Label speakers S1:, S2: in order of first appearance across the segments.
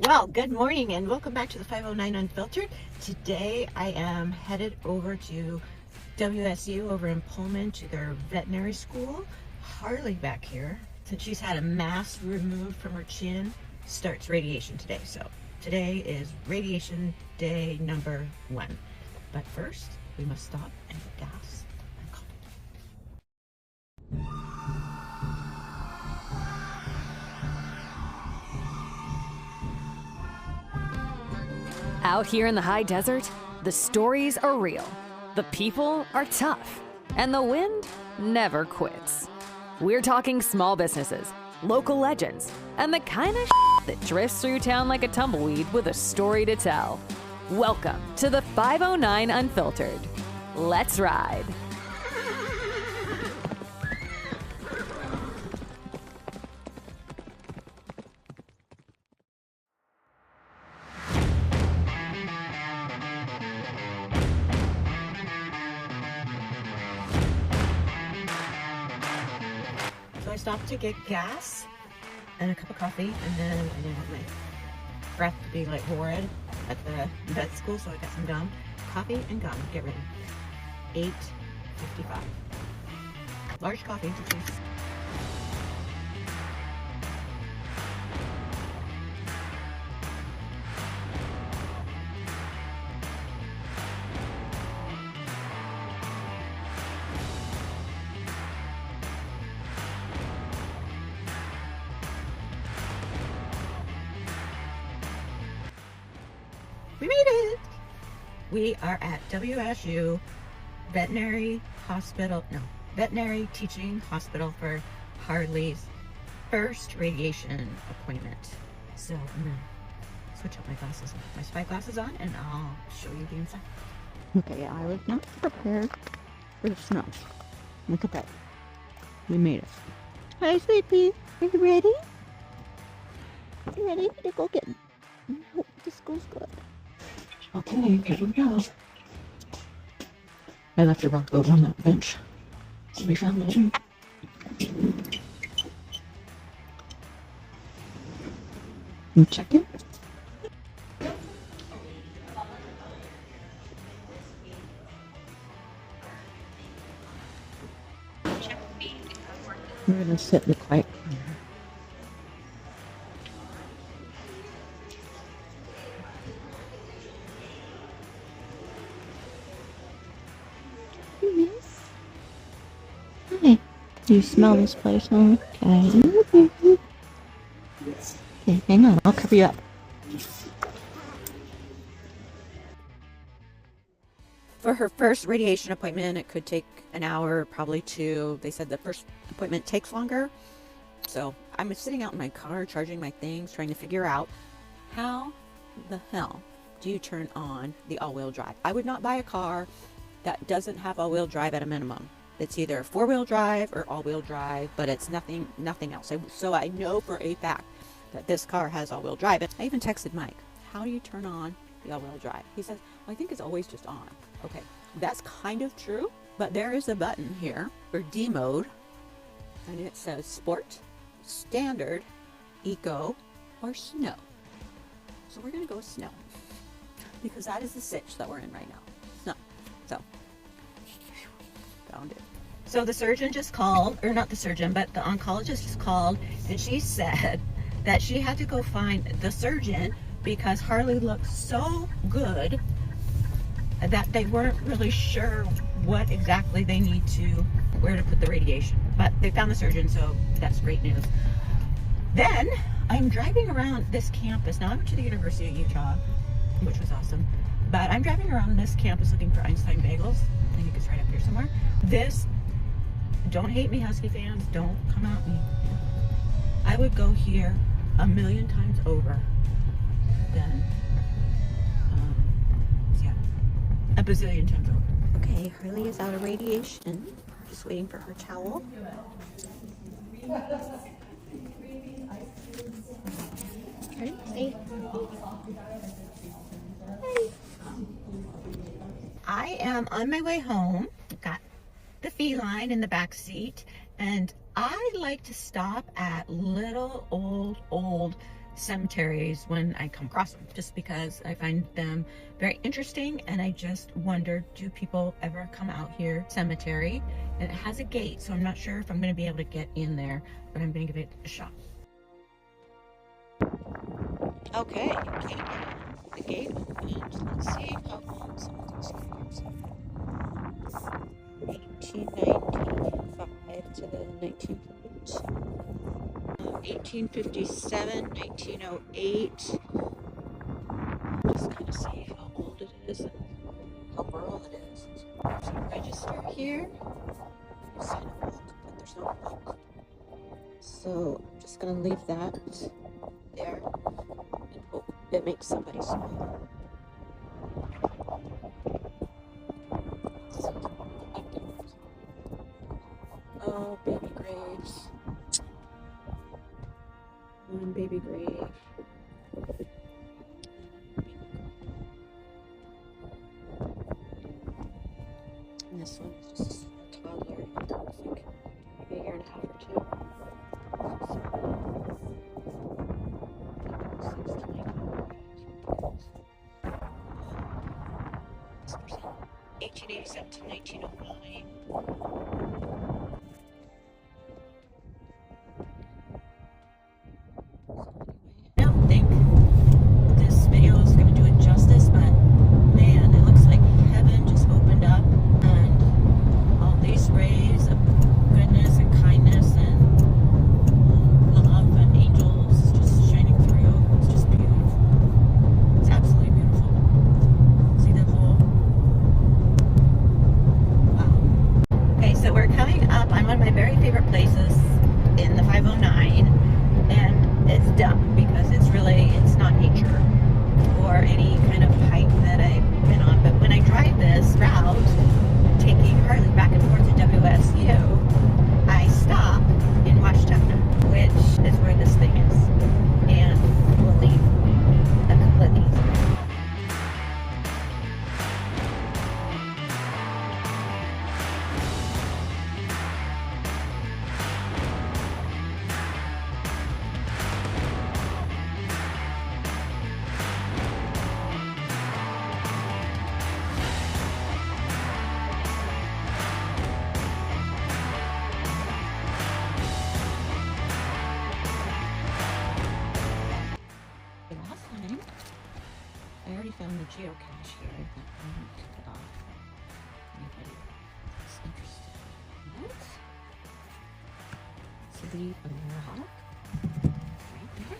S1: Well, good morning and welcome back to the 509 Unfiltered. Today I am headed over to WSU over in Pullman to their veterinary school. Harlie back here, since she's had a mass removed from her chin, starts radiation today. So today is radiation day number 1. But first, we must stop and get gas and coffee.
S2: Out here in the high desert, the stories are real, the people are tough, and the wind never quits. We're talking small businesses, local legends, and the kind of that drifts through town like a tumbleweed with a story to tell. Welcome to the 509 Unfiltered. Let's ride.
S1: So I stopped to get gas and a cup of coffee, and then I didn't want my breath to be like horrid at the vet school, so I got some gum. Coffee and gum, get ready. $8.55. Large coffee, please. We made it! We are at WSU Veterinary Teaching Hospital for Harlie's first radiation appointment. So I'm gonna switch up my glasses, my spy glasses on, and I'll show you the inside.
S3: Okay, I was not prepared for the snow. Look at that. We made it. Hi, Sleepy. Are you ready? You ready to go get me? I hope this goes good. Okay, here we go. I left a rock boat on that bench. So we found it. You check it? We're gonna sit in the quiet corner. Hi. Do you smell this place? Okay. Okay, hang on. I'll cover you up.
S1: For her first radiation appointment, it could take an hour, probably 2. They said the first appointment takes longer. So I'm sitting out in my car, charging my things, trying to figure out how the hell do you turn on the all-wheel drive? I would not buy a car that doesn't have all-wheel drive at a minimum. It's either 4-wheel drive or all-wheel drive, but it's nothing else. So I know for a fact that this car has all-wheel drive. I even texted Mike, how do you turn on the all-wheel drive? He says, well, I think it's always just on. Okay, that's kind of true, but there is a button here for D mode, and it says Sport, Standard, Eco, or Snow. So we're gonna go with Snow, because that is the sitch that we're in right now. Snow. So, found it. So the surgeon just called, or not the surgeon, but the oncologist just called, and she said that she had to go find the surgeon because Harlie looked so good that they weren't really sure what exactly they need to, where to put the radiation. But they found the surgeon, so that's great news. Then I'm driving around this campus. Now I went to the University of Utah, which was awesome. But I'm driving around this campus looking for Einstein bagels. I think it's right up here somewhere. This, don't hate me, Husky fans, don't come at me. I would go here 1,000,000 times over than, a bazillion times over. Okay, Harlie is out of radiation. Just waiting for her towel. Ready? Hey. I am on my way home. Got the feline in the back seat, and I like to stop at little old cemeteries when I come across them, just because I find them very interesting, and I just wonder, do people ever come out here? Cemetery, and it has a gate, so I'm not sure if I'm going to be able to get in there, but I'm going to give it a shot. Okay, came in. The gate opened. Let's see how long some of these graves are. 1895 to the 1942. 1857, 1908. Just kind of see how old it is and how rural it is. There's a register here. Sign a book, but there's no book. So I'm just gonna leave that there and hope it makes somebody smile. Oh, baby graves. One baby grave. And this one is just a toddler. It looks like maybe a year and a half or two. 1887 to 1909. I don't think this video is going to do it justice, but man, it looks like heaven just opened up, and all these rays of goodness and kindness and love and angels just shining through. It's just beautiful. It's absolutely beautiful. See the whole... Wow. Okay, so we're coming up on one of my very favorite places in the 509, and it's dumb because it's not nature or any kind of hike that I've been on, but when I drive this route, taking Harlie back and forth to WSU, I stop in Watchtower, which is where this thing is, and we'll leave a couple of these. I already found the geocache here that I won't take it off. Anybody that's interested in it? City of Rock. Right there.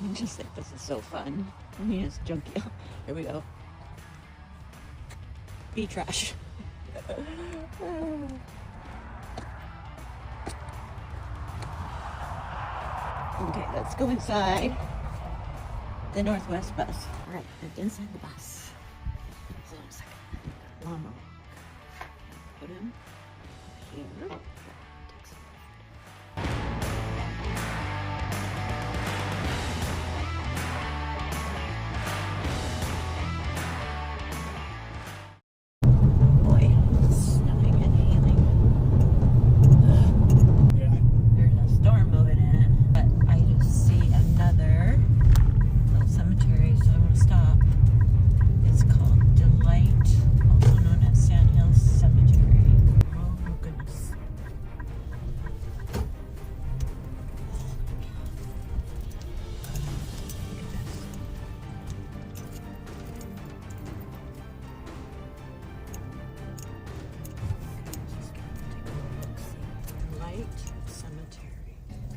S1: I just think this is so fun. I mean, it's junky. Here we go. Bee trash. Okay, let's go inside the Northwest bus. All right, I'm inside the bus. So in a second, llama. Put him here.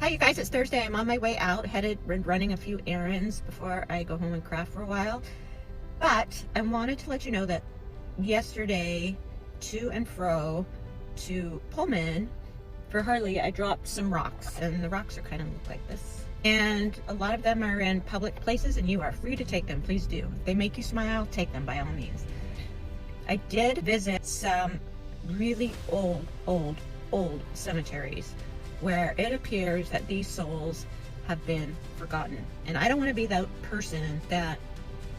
S1: Hi you guys, it's Thursday. I'm on my way out, running a few errands before I go home and craft for a while. But I wanted to let you know that yesterday, to and fro to Pullman for Harlie, I dropped some rocks, and the rocks are kind of look like this. And a lot of them are in public places, and you are free to take them. Please do. If they make you smile, take them by all means. I did visit some really old cemeteries where it appears that these souls have been forgotten. And I don't want to be that person that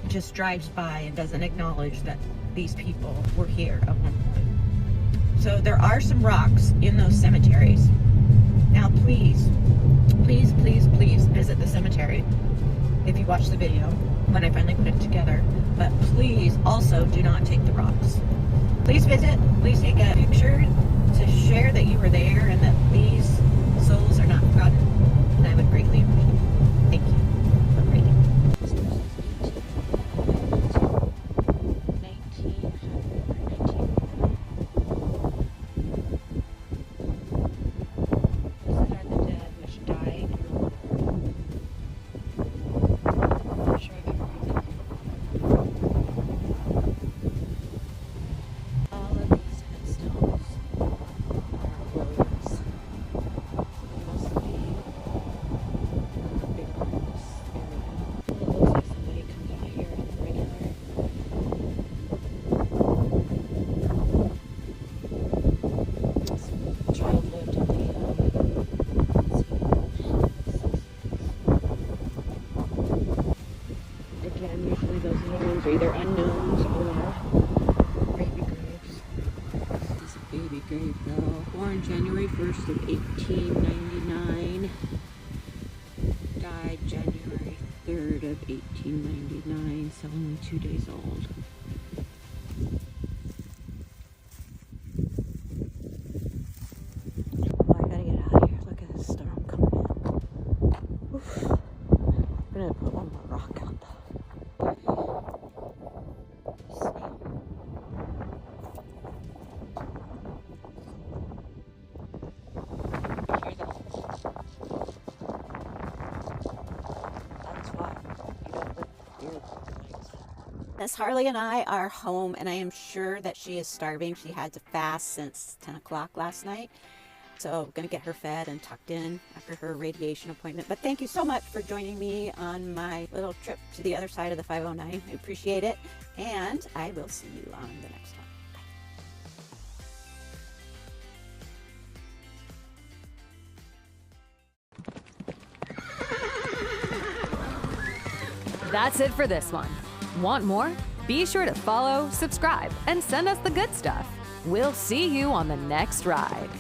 S1: just drives by and doesn't acknowledge that these people were here at one point. So there are some rocks in those cemeteries. Now please, please, please, please visit the cemetery if you watch the video when I finally put it together. But please also do not take the rocks. Please visit, please take a picture to share that you were there and that these souls are not forgotten. And I would greatly appreciate it. Thank you for reading. Usually those names are either unknowns or baby graves. This is a baby grave though. Born January 1st of 1899. Died January 3rd of 1899, so only 2 days old. Oh, I gotta get out of here. Look at this storm coming in. Oof. I'm gonna put one more rock out though. Miss Harlie and I are home, and I am sure that she is starving. She had to fast since 10 o'clock last night. So I'm going to get her fed and tucked in after her radiation appointment. But thank you so much for joining me on my little trip to the other side of the 509. I appreciate it. And I will see you on the next one.
S2: That's it for this one. Want more? Be sure to follow, subscribe, and send us the good stuff. We'll see you on the next ride.